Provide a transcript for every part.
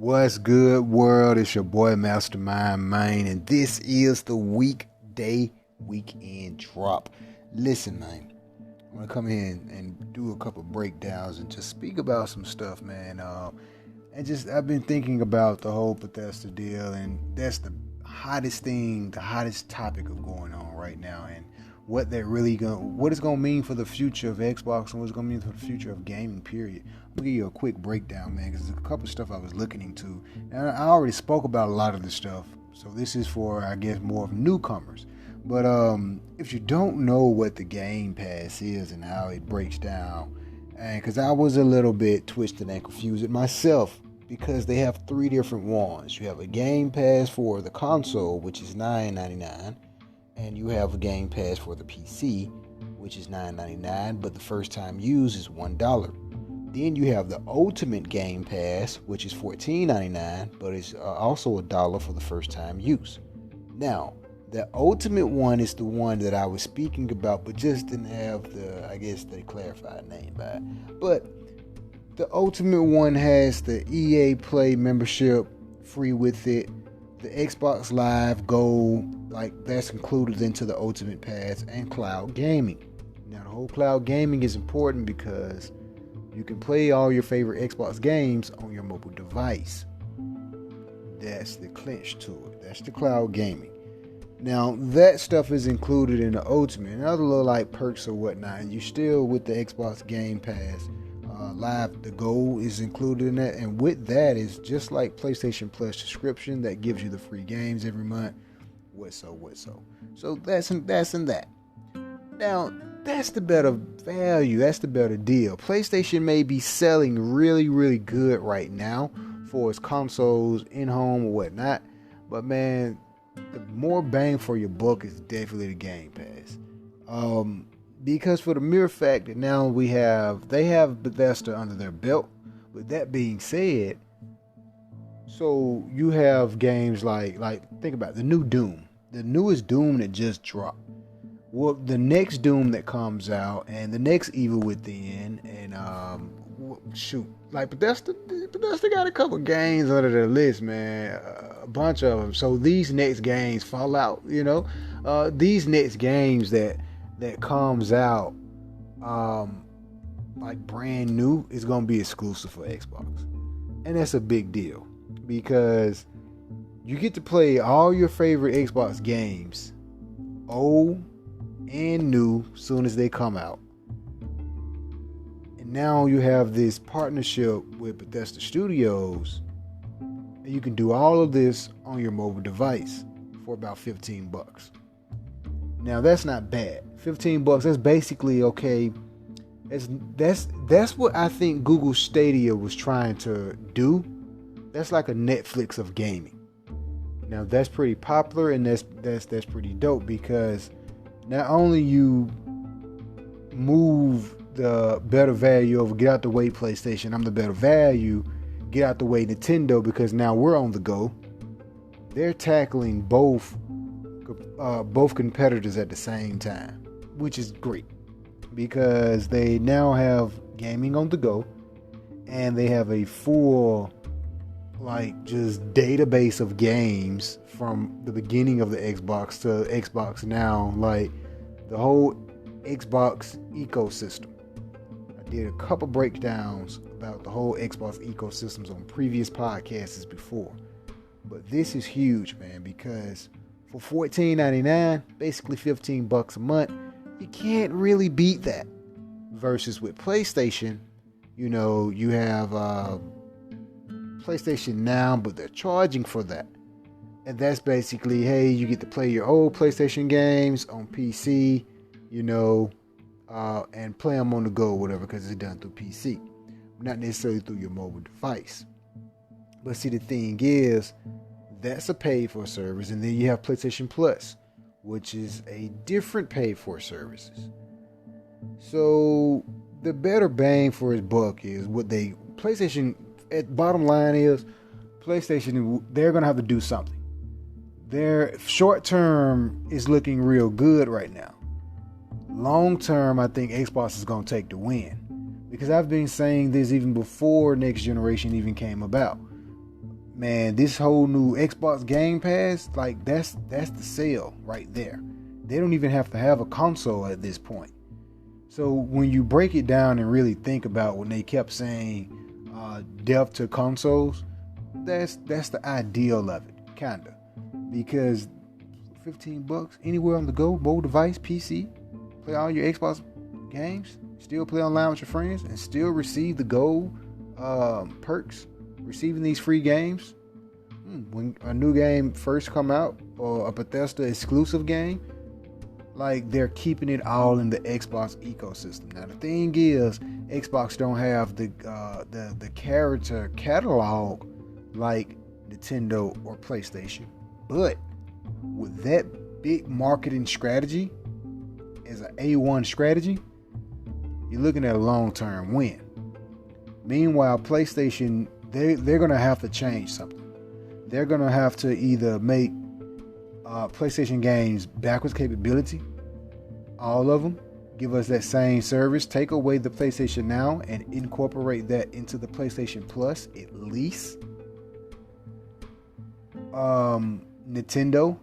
What's good, world? It's your boy Mastermind Main, and this is the weekend drop. Listen, man, I'm gonna come in and do a couple breakdowns and just speak about some stuff, man. I've been thinking about the whole Bethesda deal, and that's the hottest thing, the hottest topic of going on right now, and what it's gonna mean for the future of Xbox and what's gonna mean for the future of gaming. Period. I'm gonna give you a quick breakdown, man, because there's a couple of stuff I was looking into, and I already spoke about a lot of this stuff. So this is for, I guess, more of newcomers. But if you don't know what the Game Pass is and how it breaks down, and because I was a little bit twisted and confused myself, because they have three different ones. You have a Game Pass for the console, which is $9.99. And you have a Game Pass for the PC, which is $9.99, but the first time use is $1. Then you have the Ultimate Game Pass, which is $14.99, but it's also $1 for the first time use. Now, the Ultimate one is the one that I was speaking about, but just didn't have the clarified name by it. But the Ultimate one has the EA Play membership free with it. The Xbox Live Gold, that's included into the Ultimate Pass, and cloud gaming. Now, the whole cloud gaming is important because you can play all your favorite Xbox games on your mobile device. That's the clinch to it. That's the cloud gaming. Now, that stuff is included in the Ultimate, and other little perks or whatnot. And you still with the Xbox Game Pass Live, the Gold is included in that, and with that is just like PlayStation Plus subscription that gives you the free games every month. So that's in that. Now, that's the better value. That's the better deal. PlayStation may be selling really, really good right now for its consoles, in-home or whatnot. But man, the more bang for your buck is definitely the Game Pass. Because for the mere fact that now they have Bethesda under their belt. With that being said, so you have games like think about the new Doom, the newest Doom that just dropped. Well, the next Doom that comes out, and the next Evil Within, and Bethesda got a couple games under their list, man, a bunch of them. So these next games, Fallout, these next games that comes out brand new is gonna be exclusive for Xbox, and that's a big deal because you get to play all your favorite Xbox games, old and new, soon as they come out. And now you have this partnership with Bethesda Studios, and you can do all of this on your mobile device for about $15. Now that's not bad. $15. That's basically okay. That's what I think Google Stadia was trying to do. That's like a Netflix of gaming. Now that's pretty popular, and that's pretty dope because not only you move the better value over, get out the way PlayStation, I'm the better value, get out the way Nintendo, because now we're on the go. They're tackling both competitors at the same time, which is great because they now have gaming on the go, and they have a full just database of games from the beginning of the Xbox to Xbox now, the whole Xbox ecosystem. I did a couple breakdowns about the whole Xbox ecosystems on previous podcasts before, but this is huge, man, because for $14.99, basically $15 a month, you can't really beat that. Versus with PlayStation, you have PlayStation Now, but they're charging for that. And that's basically, hey, you get to play your old PlayStation games on PC, and play them on the go or whatever, because it's done through PC, not necessarily through your mobile device. But see, the thing is, that's a paid-for service, and then you have PlayStation Plus, which is a different paid-for service. So the better bang for his buck is PlayStation. Bottom line is, PlayStation, they're gonna have to do something. Their short term is looking real good right now. Long term, I think Xbox is gonna take the win, because I've been saying this even before next generation even came about. man, this whole new Xbox Game Pass, like that's the sale right there. They don't even have to have a console at this point. So when you break it down and really think about when they kept saying depth to consoles, that's the ideal of it, kinda, because $15 anywhere on the go, mobile device, PC, play all your Xbox games, still play online with your friends, and still receive the gold perks, receiving these free games. When a new game first come out, or a Bethesda exclusive game, like they're keeping it all in the Xbox ecosystem. Now the thing is, Xbox don't have the character catalog like Nintendo or PlayStation, but with that big marketing strategy as an A1 strategy, you're looking at a long-term win. Meanwhile, PlayStation, they're gonna have to change something. They're gonna have to either make PlayStation games backwards capability, all of them, give us that same service, take away the PlayStation Now and incorporate that into the PlayStation Plus at least. Nintendo,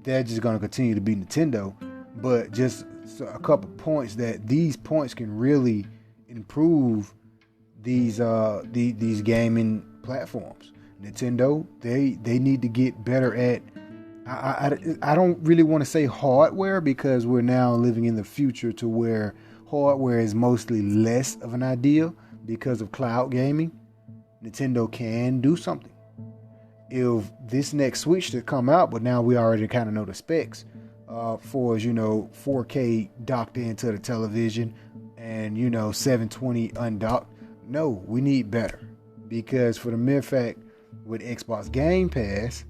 they're just going to continue to be Nintendo, but just a couple points that these points can really improve these gaming platforms. Nintendo, they need to get better at, I don't really want to say hardware, because we're now living in the future to where hardware is mostly less of an ideal because of cloud gaming. Nintendo can do something. If this next Switch to come out, but now we already kind of know the specs for, 4K docked into the television and 720 undocked. No, we need better, because for the mere fact with Xbox Game Pass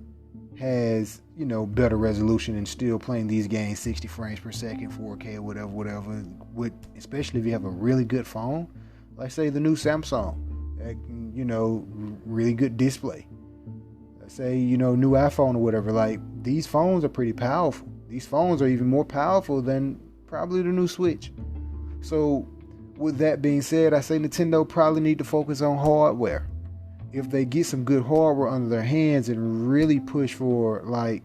has better resolution and still playing these games 60 frames per second, 4K, whatever. With especially if you have a really good phone, like say the new Samsung, really good display. Say new iPhone or whatever, like these phones are pretty powerful. These phones are even more powerful than probably the new Switch. So with that being said, I say Nintendo probably need to focus on hardware. If they get some good hardware under their hands and really push for like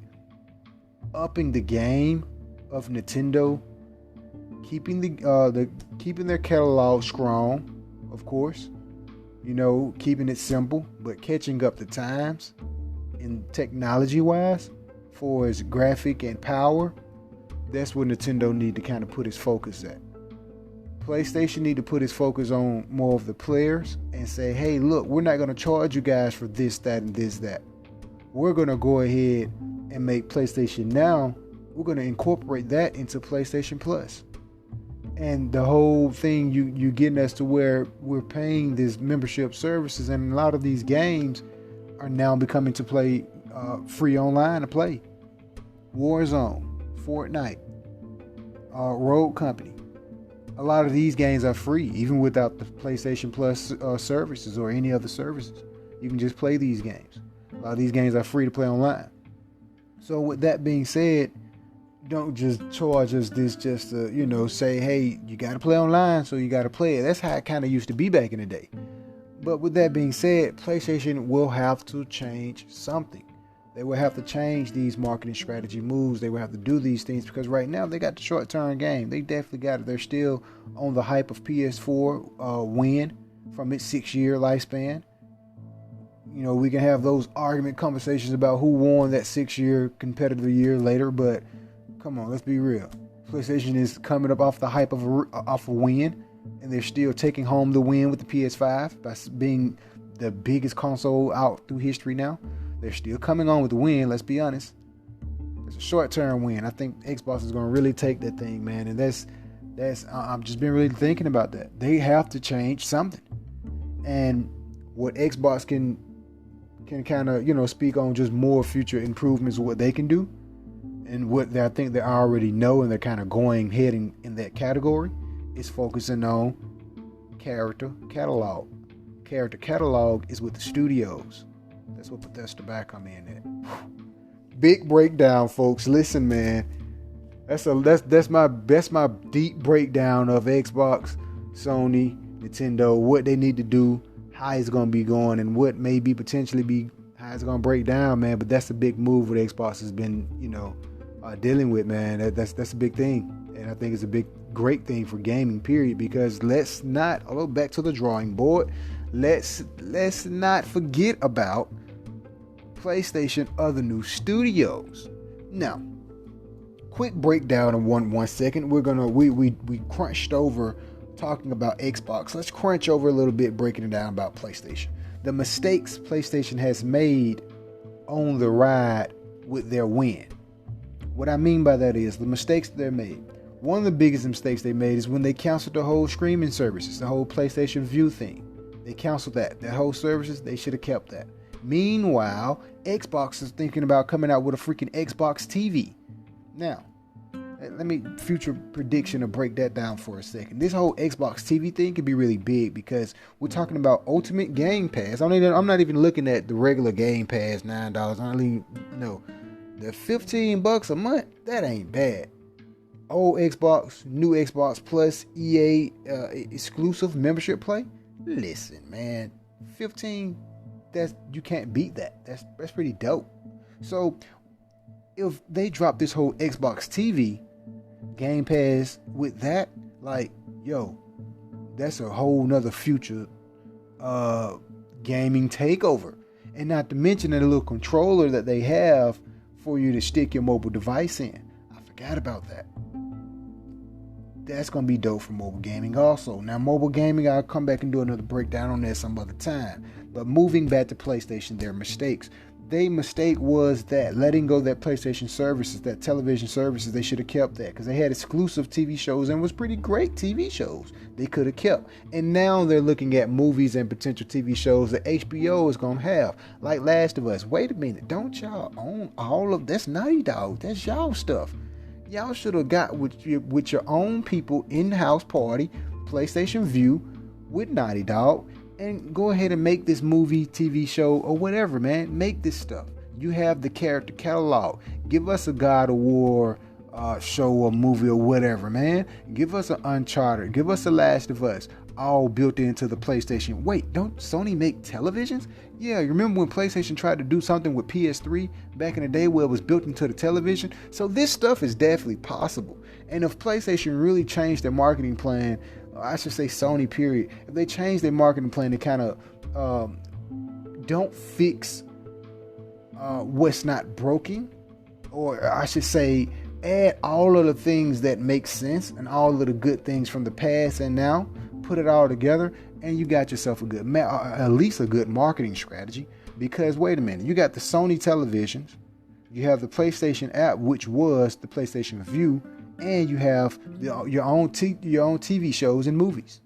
upping the game of Nintendo, keeping keeping their catalog strong, of course, keeping it simple, but catching up the times in technology wise for its graphic and power, that's where Nintendo need to kind of put its focus at. PlayStation need to put its focus on more of the players and say, hey, look, we're not going to charge you guys for this, that, and this, that. We're going to go ahead and make PlayStation Now, we're going to incorporate that into PlayStation Plus. And the whole thing, you getting us to where we're paying these membership services, and a lot of these games are now becoming to play free online to play. Warzone, Fortnite, Road Company. A lot of these games are free, even without the PlayStation Plus services or any other services. You can just play these games. A lot of these games are free to play online. So with that being said, don't just charge us this just to, say, hey, you got to play online, so you got to play it. That's how it kind of used to be back in the day. But with that being said, PlayStation will have to change something. They will have to change these marketing strategy moves. They will have to do these things, because right now they got the short-term game. They definitely got it. They're still on the hype of PS4 win from its 6-year lifespan. We can have those argument conversations about who won that 6-year competitive year later, but come on, let's be real. PlayStation is coming up off the hype of a win, and they're still taking home the win with the PS5 by being the biggest console out through history now. They're still coming on with the win, let's be honest. It's a short-term win. I think Xbox is going to really take that thing, man. And that's I've just been really thinking about that. They have to change something. And what Xbox can kind of, speak on just more future improvements of what they can do, and what I think they already know, and they're kind of heading in that category, is focusing on character catalog. Character catalog is with the studios. That's what Bethesda back come in at. Big breakdown, folks. Listen, man. That's my deep breakdown of Xbox, Sony, Nintendo, what they need to do, how it's going to be going and what may be potentially be how it's going to break down, man. But that's a big move what Xbox has been, dealing with, man. That's a big thing, and I think it's a great thing for gaming, period. Because let's not, although back to the drawing board, let's not forget about PlayStation, other new studios. Now, quick breakdown in one second. We crunched over talking about Xbox. Let's crunch over a little bit, breaking it down about PlayStation. The mistakes PlayStation has made on the ride with their win. What I mean by that is the mistakes they made. One of the biggest mistakes they made is when they canceled the whole streaming services, the whole PlayStation View thing. They canceled that. The whole services, they should have kept that. Meanwhile, Xbox is thinking about coming out with a freaking Xbox TV. Now, let me future prediction to break that down for a second. This whole Xbox TV thing could be really big because we're talking about Ultimate Game Pass. I'm not even looking at the regular Game Pass, $9. The $15 a month, that ain't bad. Old Xbox, new Xbox Plus, EA exclusive membership play. Listen, man, 15. You can't beat that. That's pretty dope. So if they drop this whole Xbox TV Game Pass with that, that's a whole nother future gaming takeover. And not to mention that little controller that they have for you to stick your mobile device in. I forgot about that. That's going to be dope for mobile gaming also. Now, mobile gaming, I'll come back and do another breakdown on that some other time. But moving back to PlayStation, their mistakes. Their mistake was that letting go of that PlayStation services, that television services, they should have kept that because they had exclusive TV shows and was pretty great TV shows they could have kept. And now they're looking at movies and potential TV shows that HBO is going to have, like Last of Us. Wait a minute, don't y'all own all of that's Naughty Dog? That's y'all stuff. Y'all should have got with your own people in-house party, PlayStation View with Naughty Dog, and go ahead and make this movie, TV show, or whatever, man. Make this stuff. You have the character catalog. Give us a God of War show or movie or whatever, man. Give us an Uncharted. Give us a Last of Us. All built into the PlayStation. Wait, don't Sony make televisions? Yeah, you remember when PlayStation tried to do something with PS3 back in the day where it was built into the television? So this stuff is definitely possible. And if PlayStation really changed their marketing plan, I should say Sony period, if they change their marketing plan to kind of don't fix what's not broken, or I should say add all of the things that make sense and all of the good things from the past and now, put it all together, and you got yourself at least a good marketing strategy. Because wait a minute, you got the Sony televisions, you have the PlayStation app, which was the PlayStation View, and you have your own TV shows and movies.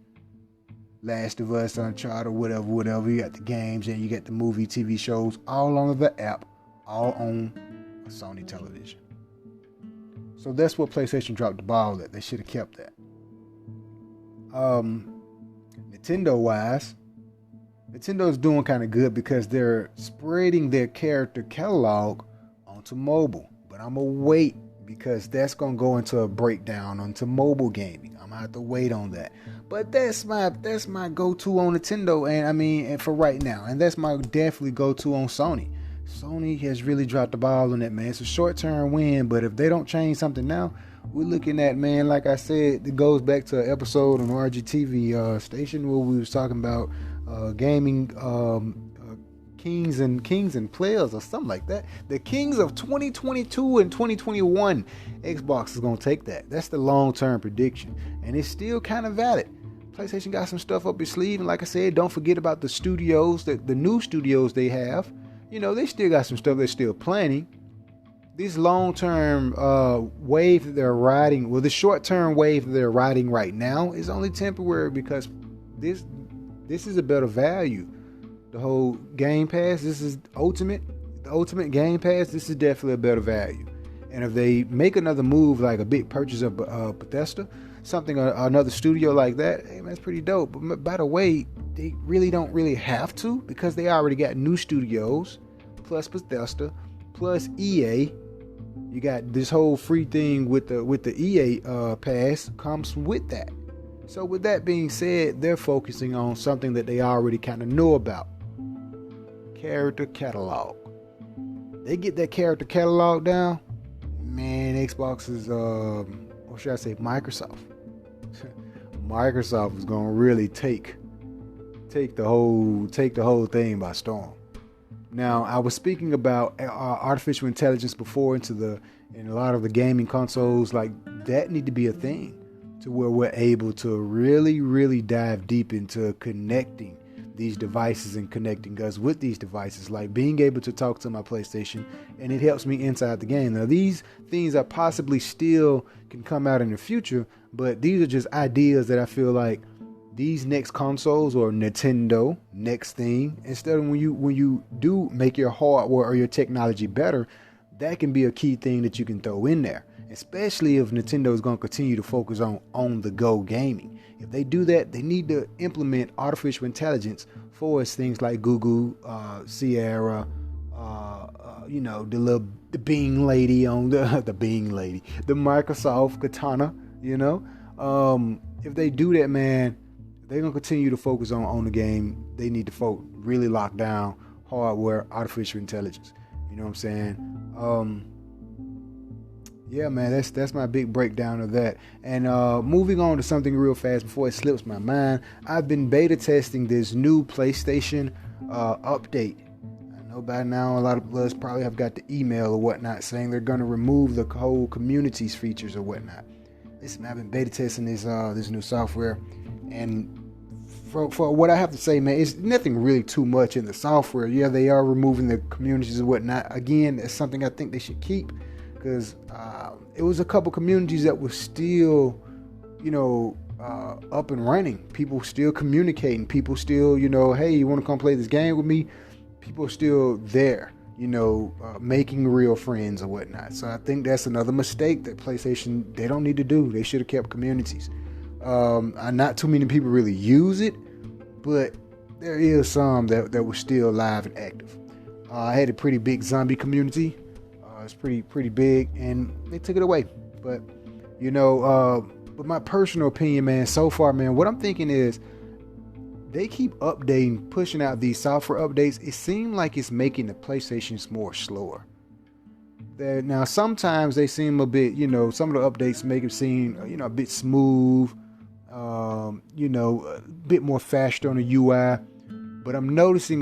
Last of Us, Uncharted, whatever. You got the games and you got the movie, TV shows, all on the app, all on a Sony television. So that's what PlayStation dropped the ball at. They should have kept that. Nintendo-wise, Nintendo's doing kind of good because they're spreading their character catalog onto mobile. But I'm going to wait because that's going to go into a breakdown onto mobile gaming. I'm going to have to wait on that. But that's my go-to on Nintendo, and for right now. And that's my definitely go-to on Sony. Sony has really dropped the ball on that, man. It's a short-term win, but if they don't change something now, we're looking at, man, like I said, it goes back to an episode on RGTV station where we was talking about gaming kings and players or something like that. The kings of 2022 and 2021. Xbox is going to take that. That's the long-term prediction, and it's still kind of valid. PlayStation got some stuff up its sleeve, and like I said, don't forget about the studios, the new studios they have. They still got some stuff they're still planning. This long-term wave that they're riding, the short-term wave that they're riding right now is only temporary because this is a better value. The whole Game Pass, this is the Ultimate Game Pass, this is definitely a better value. And if they make another move, like a big purchase of Bethesda, something, another studio like that, hey, man, that's pretty dope. But by the way, they don't really have to, because they already got new studios, plus Bethesda, plus EA. You got this whole free thing with the EA pass comes with that. So with that being said, they're focusing on something that they already kind of know about. Character catalog. They get that character catalog down, man, Xbox is, or should I say Microsoft. Microsoft is gonna really take the whole thing by storm. Now, I was speaking about artificial intelligence before in a lot of the gaming consoles, like that need to be a thing to where we're able to really, really dive deep into connecting these devices and connecting us with these devices, like being able to talk to my PlayStation and it helps me inside the game. Now, these things are possibly still can come out in the future, but these are just ideas that I feel like these next consoles or Nintendo next thing, instead of when you do make your hardware or your technology better, that can be a key thing that you can throw in there, especially if Nintendo is going to continue to focus on the go gaming. If they do that, they need to implement artificial intelligence for us, things like Google, Sierra, the Bing lady on the Microsoft Katana, if they do that, man, they're going to continue to focus on the game. They need to really lock down hardware, artificial intelligence. You know what I'm saying? Yeah, man, that's my big breakdown of that. And moving on to something real fast before it slips my mind, I've been beta testing this new PlayStation update. I know by now a lot of us probably have got the email or whatnot saying they're going to remove the whole communities features or whatnot. Listen, I've been beta testing this new software, and for what I have to say, man, it's nothing really too much in the software. Yeah, they are removing the communities and whatnot. Again, it's something I think they should keep, because it was a couple communities that were still, up and running. People still communicating. People still, hey, you want to come play this game with me? People are still there, making real friends or whatnot. So I think that's another mistake that PlayStation, they don't need to do. They should have kept communities. Not too many people really use it, but there is some that were still live and active. I had a pretty big zombie community. It's pretty big, and they took it away. But but my personal opinion, man, so far, man, what I'm thinking is they keep updating, pushing out these software updates. It seems like it's making the PlayStations more slower. Now sometimes they seem a bit, some of the updates make it seem, a bit smooth, a bit more faster on the UI. But I'm noticing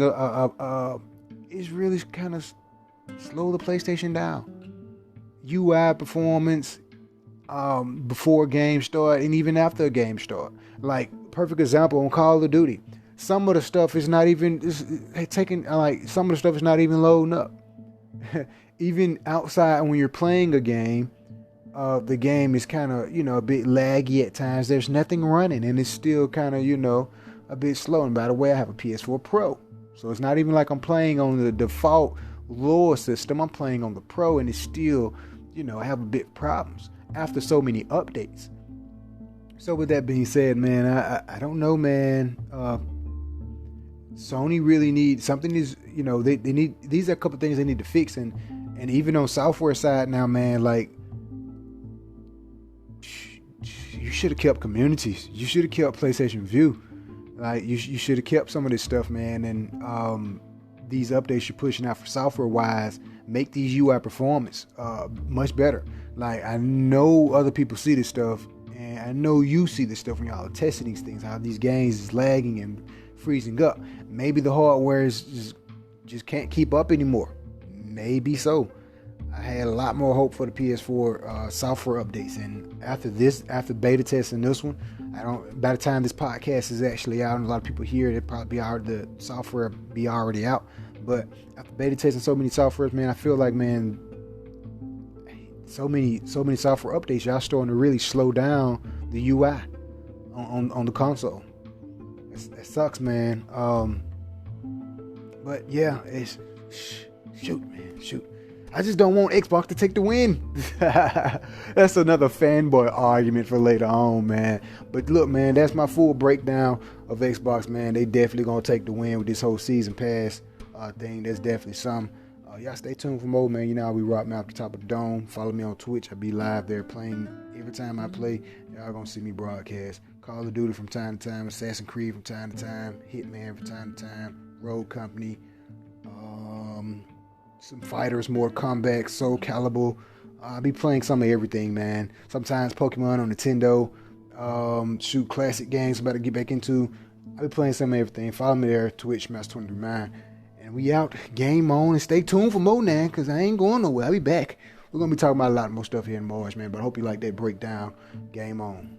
it's really kind of slow the PlayStation down. UI performance before a game start and even after a game start. Like, perfect example on Call of Duty. Some of the stuff is not even some of the stuff is not even loading up. Even outside when you're playing a game, the game is kind of, a bit laggy at times. There's nothing running and it's still kind of, a bit slow. And by the way, I have a PS4 Pro. So it's not even like I'm playing on the default lower system. I'm playing on the Pro and it's still, I have a bit of problems after so many updates. So with that being said, man, I don't know, man. Sony really needs something. They need, these are a couple things they need to fix, and even on software side now, man, like, you should have kept communities. You should have kept PlayStation View. Like, you should have kept some of this stuff, man. And these updates you're pushing out for software wise make these UI performance much better. Like, I know other people see this stuff, and I know you see this stuff when y'all are testing these things, how these games is lagging and freezing up. Maybe the hardware is just can't keep up anymore. Maybe so. I had a lot more hope for the PS4 software updates, and after beta testing this one, by the time this podcast is actually out and a lot of people hear it, the software be already out. But after beta testing so many softwares, man, I feel like, man, so many software updates, y'all starting to really slow down the UI on the console. That sucks, man. But yeah, it's shoot. I just don't want Xbox to take the win. That's another fanboy argument for later on, man. But look, man, that's my full breakdown of Xbox, man. They definitely gonna take the win with this whole season pass thing. That's definitely some. Y'all stay tuned for more, man. You know how we rock, man, off the top of the dome. Follow me on Twitch. I be live there playing every time I play. Y'all gonna see me broadcast. Call of Duty from time to time, Assassin's Creed from time to time, Hitman from time to time, Road Company, some fighters, more combat, Soul Calibur. I'll be playing some of everything, man. Sometimes Pokemon on Nintendo. Shoot, classic games I'm about to get back into. I'll be playing some of everything. Follow me there, Twitch, Master23Mind. And we out. Game on. And stay tuned for more now, because I ain't going nowhere. I'll be back. We're going to be talking about a lot more stuff here in March, man. But I hope you like that breakdown. Game on.